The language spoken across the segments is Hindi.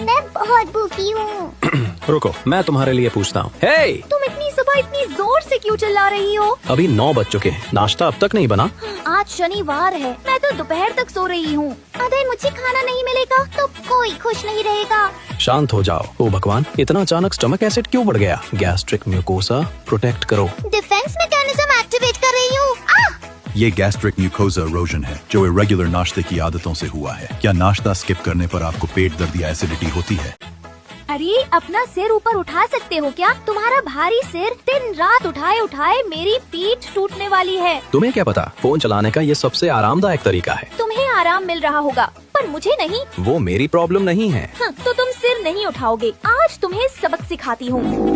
मैं बहुत भूखी हूँ। रुको, मैं तुम्हारे लिए पूछता हूँ। हे! तुम इतनी सुबह इतनी जोर से क्यों चिल्ला रही हो? अभी 9 बज चुके हैं, नाश्ता अब तक नहीं बना। आज शनिवार है, मैं तो दोपहर तक सो रही हूँ। अगर मुझे खाना नहीं मिलेगा तो कोई खुश नहीं रहेगा। शांत हो जाओ। ओ भगवान, इतना अचानक स्टमक एसिड क्यों बढ़ गया? गैस्ट्रिक म्यूकोसा प्रोटेक्ट करो। डिफेंस मैकेनिज्म एक्टिवेट कर रही हूँ। ये गैस्ट्रिक म्यूकोसा इरोजन है जो इरेगुलर नाश्ते की आदतों से हुआ है। क्या नाश्ता स्किप करने पर आपको पेट दर्द या एसिडिटी होती है? अरे अपना सिर ऊपर उठा सकते हो क्या? तुम्हारा भारी सिर दिन रात उठाए उठाए मेरी पीठ टूटने वाली है। तुम्हें क्या पता, फोन चलाने का ये सबसे आरामदायक तरीका है। तुम्हें आराम मिल रहा होगा पर मुझे नहीं। वो मेरी प्रॉब्लम नहीं है। तो तुम सिर नहीं उठाओगे। आज तुम्हें सबक सिखाती हूँ।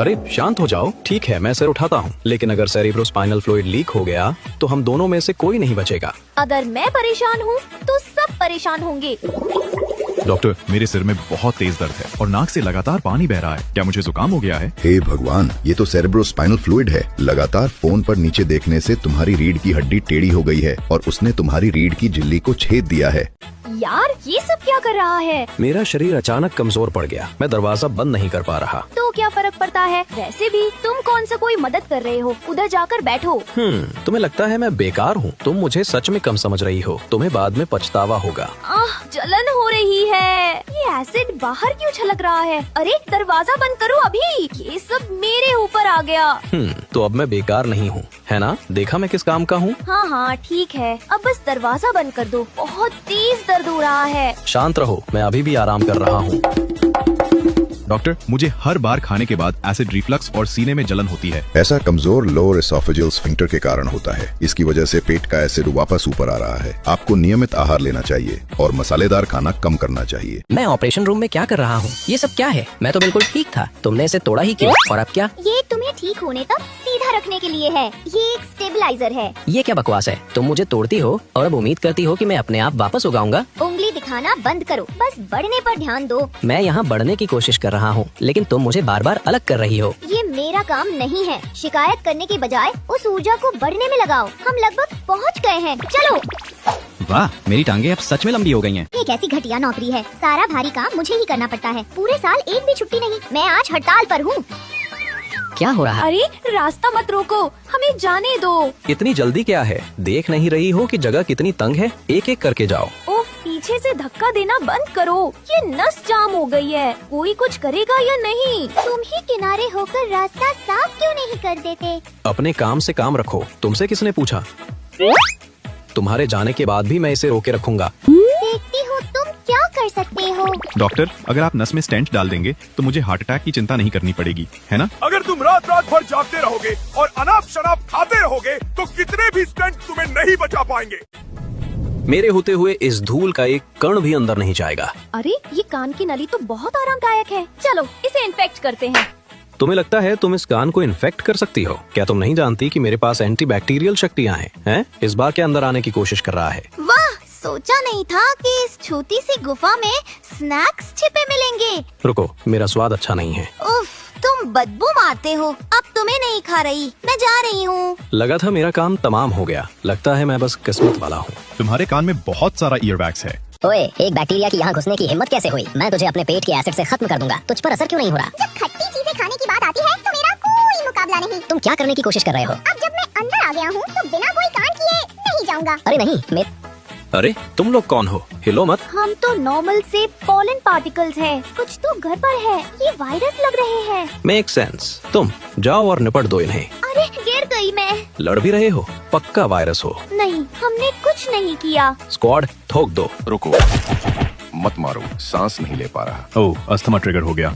अरे शांत हो जाओ। ठीक है, मैं सिर उठाता हूँ, लेकिन अगर सेरिब्रोस्पाइनल फ्लूइड लीक हो गया तो हम दोनों में से कोई नहीं बचेगा। अगर मैं परेशान हूँ तो सब परेशान होंगे। डॉक्टर, मेरे सिर में बहुत तेज दर्द है और नाक से लगातार पानी बह रहा है। क्या मुझे जुकाम हो गया है? हे भगवान, ये तो सेरेब्रोस्पाइनल फ्लूइड है। लगातार फोन पर नीचे देखने से तुम्हारी रीढ़ की हड्डी टेढ़ी हो गई है और उसने तुम्हारी रीढ़ की झिल्ली को छेद दिया है। यार ये सब क्या कर रहा है? मेरा शरीर अचानक कमजोर पड़ गया। मैं दरवाजा बंद नहीं कर पा रहा। तो क्या फर्क पड़ता है? वैसे भी तुम कौन सा कोई मदद कर रहे हो? उधर जाकर बैठो। तुम्हें लगता है मैं बेकार हूँ? तुम मुझे सच में कम समझ रही हो। तुम्हें बाद में पछतावा होगा। जलन हो रही है। ये एसिड बाहर क्यों छलक रहा है? अरे दरवाजा बंद करो अभी। ये सब मेरे ऊपर आ गया। तो अब मैं बेकार नहीं हूँ, है ना? देखा मैं किस काम का हूँ। हाँ ठीक है, अब बस दरवाजा बंद कर दो। बहुत तेज दर्द हो रहा है। शांत रहो, मैं अभी भी आराम कर रहा हूँ। डॉक्टर, मुझे हर बार खाने के बाद एसिड रिफ्लक्स और सीने में जलन होती है। ऐसा कमजोर लोअर एसोफेजियल स्फिंक्टर के कारण होता है। इसकी वजह से पेट का एसिड वापस ऊपर आ रहा है। आपको नियमित आहार लेना चाहिए और मसालेदार खाना कम करना चाहिए। मैं ऑपरेशन रूम में क्या कर रहा हूँ? ये सब क्या है? मैं तो बिल्कुल ठीक था। तुमने इसे तोड़ा ही क्यों? और अब क्या? ये तुम्हें ठीक होने तक सीधा रखने के लिए है। ये एक स्टेबलाइजर है। ये क्या बकवास है? तुम मुझे तोड़ती हो और अब उम्मीद करती हो कि मैं अपने आप वापस उगाऊंगा। उंगली दिखाना बंद करो, बस बढ़ने पर ध्यान दो। मैं यहाँ बढ़ने की कोशिश कर रहा हूँ, लेकिन तुम मुझे बार बार अलग कर रही हो। ये मेरा काम नहीं है। शिकायत करने के बजाय उस ऊर्जा को बढ़ने में लगाओ। हम लगभग पहुँच गए हैं। चलो। वाह, मेरी टांगे अब सच में लंबी हो गई हैं। एक ऐसी घटिया नौकरी है। सारा भारी काम मुझे ही करना पड़ता है। पूरे साल एक भी छुट्टी नहीं। मैं आज हड़ताल पर हूँ। क्या हो रहा है? अरे रास्ता मत रोको, हमें जाने दो। इतनी जल्दी क्या है? देख नहीं रही हो कि जगह कितनी तंग है? एक एक करके जाओ। ओह, पीछे से धक्का देना बंद करो। ये नस जाम हो गई है। कोई कुछ करेगा या नहीं? तुम ही किनारे होकर रास्ता साफ क्यों नहीं कर देते? अपने काम से काम रखो। तुमसे किसने पूछा? तुम्हारे जाने के बाद भी मैं इसे रोके रखूंगा। देखती हूँ तुम क्या कर सकते हो। डॉक्टर, अगर आप नस में स्टेंट डाल देंगे तो मुझे हार्ट अटैक की चिंता नहीं करनी पड़ेगी, है ना? अगर तुम रात रात भर जागते रहोगे और अनाप शराब खाते रहोगे तो कितने भी स्टेंट तुम्हें नहीं बचा पाएंगे। मेरे होते हुए इस धूल का एक कण भी अंदर नहीं जाएगा। अरे ये कान की नली तो बहुत आरामदायक है। चलो इसे इन्फेक्ट करते हैं। तुम्हें लगता है तुम इस कान को इन्फेक्ट कर सकती हो? क्या तुम नहीं जानती कि मेरे पास एंटीबैक्टीरियल शक्तियाँ हैं? इस बार के अंदर आने की कोशिश कर रहा है। वाह, सोचा नहीं था कि इस छोटी सी गुफा में स्नैक्स छिपे मिलेंगे। रुको, मेरा स्वाद अच्छा नहीं है। उफ, तुम बदबू मारते हो। अब तुम्हें नहीं खा रही, मैं जा रही हूँ। लगा था मेरा काम तमाम हो गया। लगता है मैं बस किस्मत वाला हूँ। तुम्हारे कान में बहुत सारा ईयरबैग्स है। ओए, एक बैक्टीरिया की यहाँ घुसने की हिम्मत कैसे हुई? मैं तुझे अपने पेट के एसिड से खत्म कर दूंगा। तुझ पर असर क्यों नहीं हो रहा? जब खट्टी चीजें खाने की बात आती है तो मेरा कोई मुकाबला नहीं। तुम क्या करने की कोशिश कर रहे हो? अब जब मैं अंदर आ गया हूँ तो बिना कोई कांड किए नहीं जाऊंगा। अरे नहीं, अरे तुम लोग कौन हो? हिलो मत। हम तो नॉर्मल से पॉलन पार्टिकल्स हैं। कुछ तो गड़बड़ है। ये वायरस लग रहे हैं। Make sense. तुम जाओ और निपट दो इन्हें। अरे गिर गई मैं। लड़ भी रहे हो? पक्का वायरस हो। नहीं, हमने कुछ नहीं किया। स्क्वाड, ठोक दो। रुको, मत मारो, सांस नहीं ले पा रहा। ओह, अस्थमा ट्रिगर हो गया।